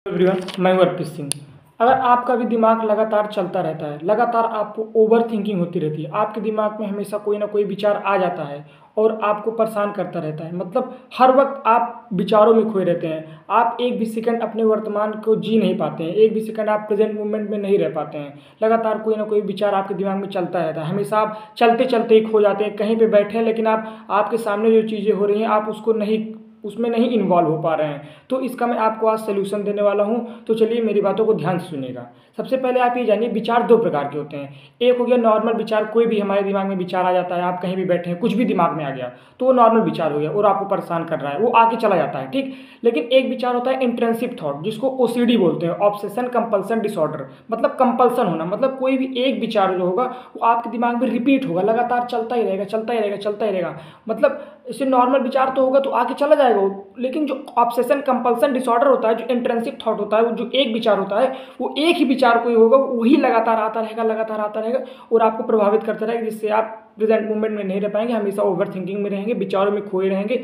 Everyone, मैं हूं अर्पित सिंह। अगर आपका भी दिमाग लगातार चलता रहता है, लगातार आपको ओवर थिंकिंग होती रहती है, आपके दिमाग में हमेशा कोई ना कोई विचार आ जाता है और आपको परेशान करता रहता है, मतलब हर वक्त आप विचारों में खोए रहते हैं। आप एक भी सेकंड अपने वर्तमान को जी नहीं पाते हैं, एक भी सेकंड आप प्रेजेंट मोमेंट में नहीं रह पाते हैं। लगातार कोई ना कोई विचार आपके दिमाग में चलता रहता है, हमेशा आप चलते चलते ही खो जाते हैं। कहीं पे बैठे हैं लेकिन आप आपके सामने जो चीज़ें हो रही हैं आप उसमें नहीं इन्वॉल्व हो पा रहे हैं। तो इसका मैं आपको आज सलूशन देने वाला हूं। तो चलिए मेरी बातों को ध्यान से सुनिएगा। सबसे पहले आप ये जानिए, विचार दो प्रकार के होते हैं। एक हो गया नॉर्मल विचार, कोई भी हमारे दिमाग में विचार आ जाता है, आप कहीं भी बैठे हैं कुछ भी दिमाग में आ गया तो वो नॉर्मल विचार हो गया और आपको परेशान कर रहा है, वो आके चला जाता है, ठीक। लेकिन एक विचार होता है इंट्रिंसिक थॉट, जिसको ओसीडी बोलते हैं, ऑब्सेशन कंपल्सन डिसऑर्डर। मतलब कंपल्सन होना, मतलब कोई भी एक विचार जो होगा वो आपके दिमाग में रिपीट होगा, लगातार चलता ही रहेगा, चलता ही रहेगा, चलता ही रहेगा। मतलब इससे नॉर्मल विचार तो होगा तो आके चला जाएगा वो, लेकिन जो ऑब्सेशन कंपल्सन डिसऑर्डर होता है, जो इंट्रिंसिक थॉट होता है, वो जो एक विचार होता है वो एक ही विचार कोई होगा, वही लगातार आता रहेगा, लगातार आता रहेगा और आपको प्रभावित करता रहेगा, जिससे आप प्रेजेंट मोमेंट में नहीं रह पाएंगे, हमेशा ओवर थिंकिंग में रहेंगे, विचारों में खोए रहेंगे।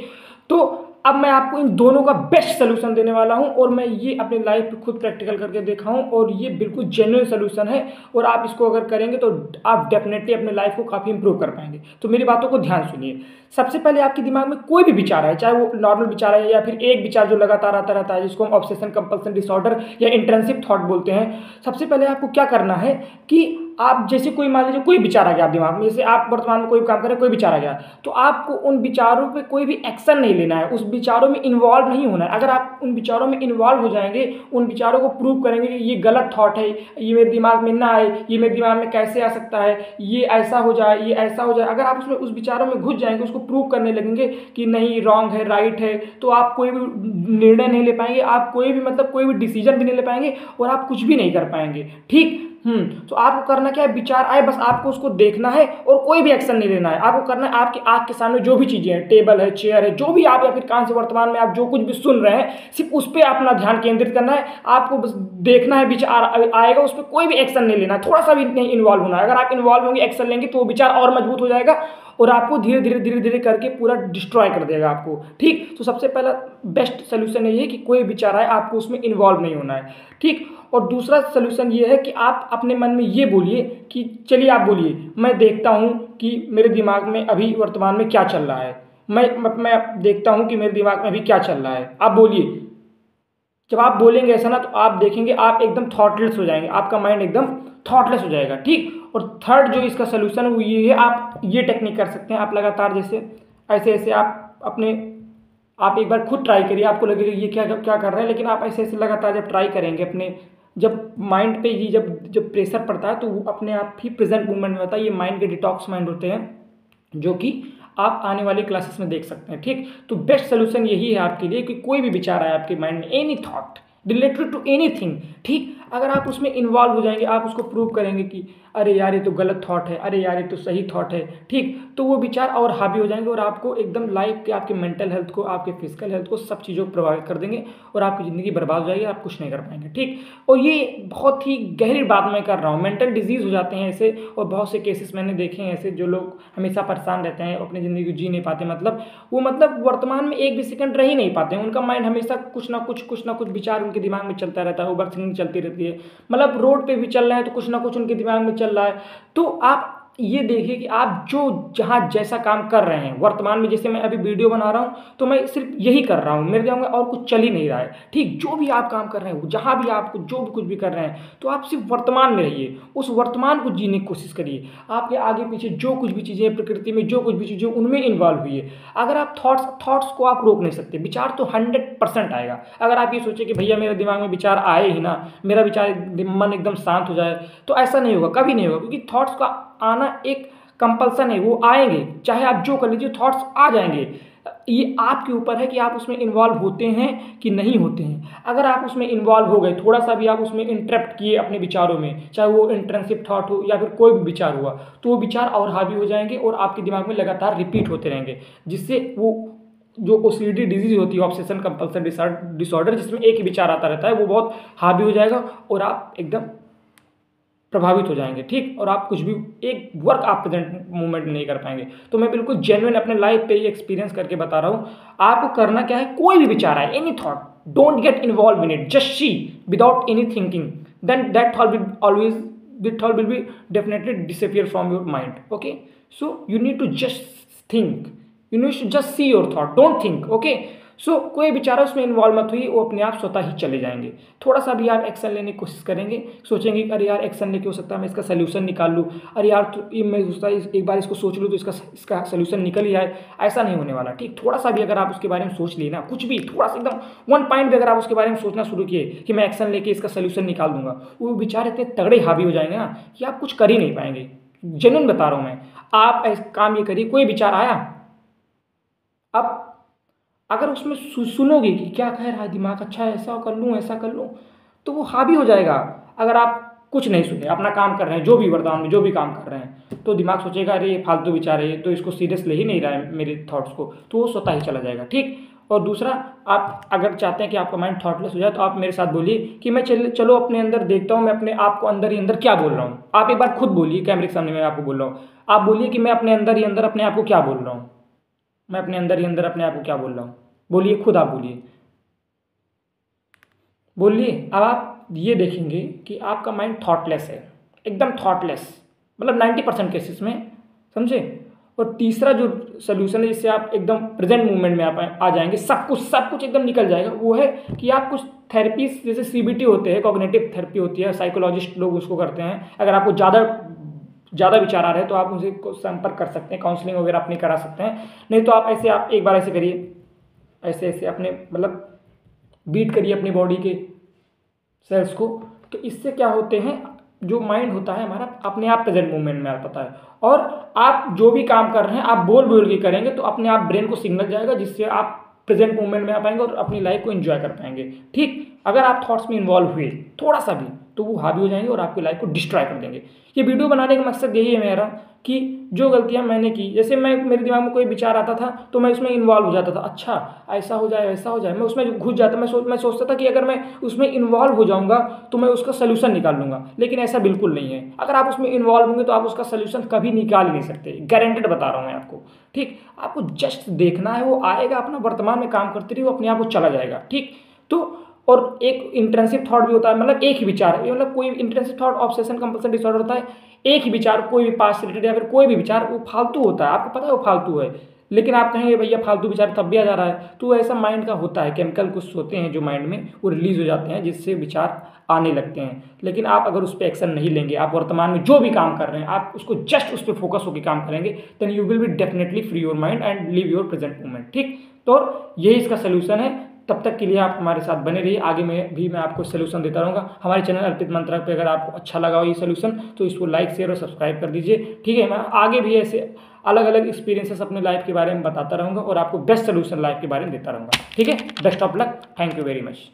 तो अब मैं आपको इन दोनों का बेस्ट सोल्यूशन देने वाला हूं और मैं ये अपनी लाइफ पे खुद प्रैक्टिकल करके देखा हूं और ये बिल्कुल जेन्युइन सोल्यूशन है और आप इसको अगर करेंगे तो आप डेफिनेटली अपने लाइफ को काफ़ी इंप्रूव कर पाएंगे। तो मेरी बातों को ध्यान सुनिए। सबसे पहले आपके दिमाग में कोई भी विचार है, चाहे वो नॉर्मल विचार है या फिर एक विचार जो लगातार आता रहता है, जिसको हम ऑब्सेशन कंपल्सन डिसऑर्डर या इंट्रिंसिक थॉट बोलते हैं। सबसे पहले आपको क्या करना है कि आप जैसे कोई मान लीजिए कोई विचार आ गया आप दिमाग में, जैसे आप वर्तमान में कोई काम करें, कोई विचार आ गया तो आपको उन विचारों पे कोई भी एक्शन नहीं लेना है, उस विचारों में इन्वॉल्व नहीं होना है। अगर आप उन विचारों में इन्वॉल्व हो जाएंगे, उन विचारों को प्रूव करेंगे कि ये गलत थॉट है, ये मेरे दिमाग में ना आए, ये मेरे दिमाग में कैसे आ सकता है, ये ऐसा हो जाए, ये ऐसा हो जाए, अगर आप उसमें उस विचारों में घुस जाएंगे, उसको प्रूव करने लगेंगे कि नहीं रॉन्ग है राइट है, तो आप कोई भी निर्णय नहीं ले पाएंगे, आप कोई भी मतलब कोई भी डिसीजन भी नहीं ले पाएंगे और आप कुछ भी नहीं कर पाएंगे, ठीक। तो आपको करना क्या है, विचार आए बस आपको उसको देखना है और कोई भी एक्शन नहीं लेना है। आपको करना है आपकी आंख के सामने जो भी चीजें हैं, टेबल है, चेयर है, जो भी आप या फिर कान से वर्तमान में आप जो कुछ भी सुन रहे हैं, सिर्फ उस पर अपना ध्यान केंद्रित करना है। आपको बस देखना है, विचार आएगा उस पर कोई भी एक्शन नहीं लेना, थोड़ा सा भी नहीं इन्वॉल्व होना है। अगर आप इन्वॉल्व होंगे, एक्शन लेंगे तो वो विचार और मजबूत हो जाएगा और आपको धीरे धीरे धीरे धीरे करके पूरा डिस्ट्रॉय कर देगा आपको, ठीक। तो सबसे पहला बेस्ट सोल्यूशन ये है कि कोई विचार आए आपको उसमें इन्वॉल्व नहीं होना है, ठीक। और दूसरा सोल्यूशन ये है कि आप अपने मन में ये बोलिए कि चलिए आप बोलिए, मैं देखता हूँ कि मेरे दिमाग में अभी वर्तमान में क्या चल रहा है, मैं देखता हूँ कि मेरे दिमाग में अभी क्या चल रहा है, आप बोलिए। जब आप बोलेंगे ऐसा ना तो आप देखेंगे आप एकदम थॉटलेस हो जाएंगे, आपका माइंड एकदम थॉटलेस हो जाएगा, ठीक। और थर्ड जो इसका सोल्यूशन है वो ये है, आप ये टेक्निक कर सकते हैं। आप लगातार जैसे ऐसे ऐसे आप एक बार खुद ट्राई करिए, आपको लगेगा ये क्या क्या कर रहे हैं, लेकिन आप ऐसे ऐसे लगातार जब ट्राई करेंगे अपने, जब माइंड पे ही जब प्रेशर पड़ता है तो वो अपने आप ही प्रेजेंट मूवमेंट में होता है। ये माइंड के डिटॉक्स माइंड होते हैं जो कि आप आने वाली क्लासेस में देख सकते हैं, ठीक। तो बेस्ट सोल्यूशन यही है आपके लिए कि कोई भी विचार आए आपके माइंड में, any thought related to anything, ठीक, अगर आप उसमें इन्वॉल्व हो जाएंगे, आप उसको प्रूव करेंगे कि अरे यार ये तो गलत थॉट है, अरे यार ये तो सही थॉट है, ठीक, तो वो विचार और हावी हो जाएंगे और आपको एकदम लाइफ के, आपके मेंटल हेल्थ को, आपके फिजिकल हेल्थ को, सब चीज़ों को प्रभावित कर देंगे और आपकी ज़िंदगी बर्बाद हो जाएगी, आप कुछ नहीं कर पाएंगे, ठीक। और ये बहुत ही गहरी बात मैं कर रहा हूँ, मेंटल डिजीज़ हो जाते हैं ऐसे, और बहुत से केसेस मैंने देखे हैं ऐसे, जो लोग हमेशा परेशान रहते हैं, अपनी ज़िंदगी को जी नहीं पाते, मतलब वर्तमान में एक भी सेकंड रह ही नहीं पाते हैं, उनका माइंड हमेशा कुछ ना कुछ विचार उनके दिमाग में चलता रहता है, ओवर थिंकिंग चलती रहती है। मतलब रोड पे भी चल रहे हैं तो कुछ ना कुछ उनके दिमाग में चल रहा है। तो आप ये देखिए कि आप जो जहाँ जैसा काम कर रहे हैं वर्तमान में, जैसे मैं अभी वीडियो बना रहा हूँ तो मैं सिर्फ यही कर रहा हूँ, मेरे दिमाग में और कुछ चल ही नहीं रहा है, ठीक। जो भी आप काम कर रहे हैं, जहाँ भी आप जो भी कुछ भी कर रहे हैं, तो आप सिर्फ वर्तमान में रहिए, उस वर्तमान को जीने की कोशिश करिए। आपके आगे पीछे जो कुछ भी चीज़ें प्रकृति में, जो कुछ भी चीज़ें उनमें इन्वॉल्व हुई। अगर आप थॉट्स को आप रोक नहीं सकते, विचार तो 100% आएगा। अगर आप ये सोचे कि भैया मेरे दिमाग में विचार आए ही ना, मेरा विचार मन एकदम शांत हो जाए, तो ऐसा नहीं होगा, कभी नहीं होगा, क्योंकि थॉट्स का आना एक कंपल्सन है, वो आएंगे, चाहे आप जो कर लीजिए थॉट्स आ जाएंगे। ये आपके ऊपर है कि आप उसमें इन्वॉल्व होते हैं कि नहीं होते हैं। अगर आप उसमें इन्वॉल्व हो गए, थोड़ा सा भी आप उसमें इंटरप्ट किए अपने विचारों में, चाहे वो इंट्रिंसिक थॉट हो या फिर कोई भी विचार हुआ, तो वो विचार और हावी हो जाएंगे और आपके दिमाग में लगातार रिपीट होते रहेंगे, जिससे वो जो ओसीडी डिजीज होती है, ऑब्सेशन कंपल्सन डिसऑर्डर, जिसमें एक ही विचार आता रहता है, वो बहुत हावी हो जाएगा और आप एकदम प्रभावित हो जाएंगे, ठीक। और आप कुछ भी एक वर्क आप प्रेजेंट मोमेंट में नहीं कर पाएंगे। तो मैं बिल्कुल जेन्युइन अपने लाइफ पे ही एक्सपीरियंस करके बता रहा हूँ। आपको करना क्या है, कोई भी विचार आए, any thought, don't get involve in it, just see without any thinking, then that thought will always, that thought will be definitely disappear from your mind. Okay, so you need to just think, you need to just see your thought, don't think. Okay, so कोई बेचारा उसमें involve मत हुई, वो अपने आप स्वतः ही चले जाएंगे। थोड़ा सा भी आप एक्शन लेने की कोशिश करेंगे, सोचेंगे अरे यार एक्शन लेके हो सकता है मैं इसका सोल्यूशन निकाल लूँ, अरे यार तो मैं सोचता एक बार इसको सोच लूँ तो इसका सोल्यूशन निकल ही आए, ऐसा नहीं होने वाला, ठीक। थोड़ा सा भी अगर आप उसके बारे में सोच लिए ना, कुछ भी थोड़ा सा एकदम 1 पॉइंट भी अगर आप उसके बारे में सोचना शुरू किए कि मैं एक्शन लेके इसका सोल्यूशन निकाल दूंगा, वो बेचारे इतने तगड़े हावी हो जाएंगे ना कि आप कुछ कर ही नहीं पाएंगे। जेन्युइन बता रहा हूँ मैं। आप काम ये करिए, कोई विचार आया, अब अगर उसमें सुनोगे कि क्या कह रहा है दिमाग, अच्छा है ऐसा कर लूँ ऐसा कर लूँ, तो वो हावी हो जाएगा। अगर आप कुछ नहीं सुने, अपना काम कर रहे हैं, जो भी वर्तमान में जो भी काम कर रहे हैं, तो दिमाग सोचेगा अरे ये फालतू विचार है, तो इसको सीरियस ले ही नहीं रहा है मेरे थॉट्स को, तो वो स्वतः ही चला जाएगा, ठीक। और दूसरा, आप अगर चाहते हैं कि आपका माइंड थॉटलेस हो जाए तो आप मेरे साथ बोलिए कि मैं चलो अपने अंदर देखता हूँ, मैं अपने आप को अंदर ही अंदर क्या बोल रहा हूँ। आप एक बार खुद बोलिए, कैमरे के सामने मैं आपको बोल रहा हूँ, आप बोलिए कि मैं अपने अंदर ही अंदर अपने आप को क्या बोल रहा हूँ, मैं अपने अंदर ही अंदर अपने आप को क्या बोल रहा हूँ। बोलिए, खुद आप बोलिए, बोलिए। अब आप ये देखेंगे कि आपका माइंड थॉटलेस है, एकदम थॉटलेस, मतलब 90% केसेस में, समझे। और तीसरा जो सोल्यूशन है जिससे आप एकदम प्रेजेंट मूवमेंट में आप आ जाएंगे, सब कुछ एकदम निकल जाएगा, वो है कि आप कुछ थेरेपीज जैसे CBT होते हैं, कॉग्निटिव थेरेपी होती है, साइकोलॉजिस्ट लोग उसको करते हैं। अगर आपको ज़्यादा विचार आ रहे हैं तो आप उनसे संपर्क कर सकते हैं, काउंसलिंग वगैरह अपनी करा सकते हैं। नहीं तो आप एक बार ऐसे करिए, ऐसे अपने मतलब बीट करिए अपनी बॉडी के सेल्स को, तो इससे क्या होते हैं, जो माइंड होता है हमारा अपने आप प्रेजेंट मूवमेंट में आता है। और आप जो भी काम कर रहे हैं आप बोल के करेंगे तो अपने आप ब्रेन को सिग्नल जाएगा, जिससे आप प्रेजेंट मूवमेंट में आ पाएंगे और अपनी लाइफ को एंजॉय कर पाएंगे, ठीक। अगर आप थॉट्स में इन्वॉल्व हुए थोड़ा सा भी, तो वो हावी हो जाएंगे और आपकी लाइफ को डिस्ट्रॉय कर देंगे। ये वीडियो बनाने का मकसद यही है मेरा कि जो गलतियां मैंने की, जैसे मेरे दिमाग में कोई विचार आता था तो मैं उसमें इन्वॉल्व हो जाता था, अच्छा ऐसा हो जाए वैसा हो जाए, मैं उसमें घुस जाता, मैं सोचता था कि अगर मैं उसमें इन्वॉल्व हो जाऊंगा तो मैं उसका सोल्यूशन निकाल लूंगा, लेकिन ऐसा बिल्कुल नहीं है। अगर आप उसमें इन्वॉल्व होंगे तो आप उसका सोल्यूशन कभी निकाल ही नहीं सकते, गारंटेड बता रहा हूँ मैं आपको, ठीक। आपको जस्ट देखना है, वो आएगा, अपना वर्तमान में काम करते रहिए, वो अपने आप वो चला जाएगा, ठीक। तो और एक इंटेंसिव थॉट भी होता है, मतलब एक ही विचार, मतलब कोई intensive thought obsession compulsion disorder होता है, एक ही विचार, कोई भी पास्ट रिलेटेड या फिर कोई भी विचार, वो फालतू होता है, आपको पता है वो फालतू है, लेकिन आप कहेंगे भैया फालतू विचार तब भी आ जा रहा है, तो ऐसा माइंड का होता है, केमिकल कुछ होते हैं जो माइंड में वो रिलीज हो जाते हैं, जिससे विचार आने लगते हैं। लेकिन आप अगर उस पर एक्शन नहीं लेंगे, आप वर्तमान में जो भी काम कर रहे हैं आप उसको जस्ट उस पर फोकस होकर काम करेंगे, then you will be definitely free your mind and live your present moment, ठीक। तो यही इसका सोल्यूशन है। तब तक के लिए आप हमारे साथ बने रहिए, आगे मैं आपको सोल्यूशन देता रहूँगा। हमारे चैनल अर्पित मंत्रा पे अगर आपको अच्छा लगा हो ये सोल्यूशन तो इसको लाइक शेयर और सब्सक्राइब कर दीजिए, ठीक है। मैं आगे भी ऐसे अलग अलग एक्सपीरियंसेस अपने लाइफ के बारे में बताता रहूँगा और आपको बेस्ट सोल्यूशन लाइफ के बारे में देता रहूँगा, ठीक है। Best of luck, thank you very much.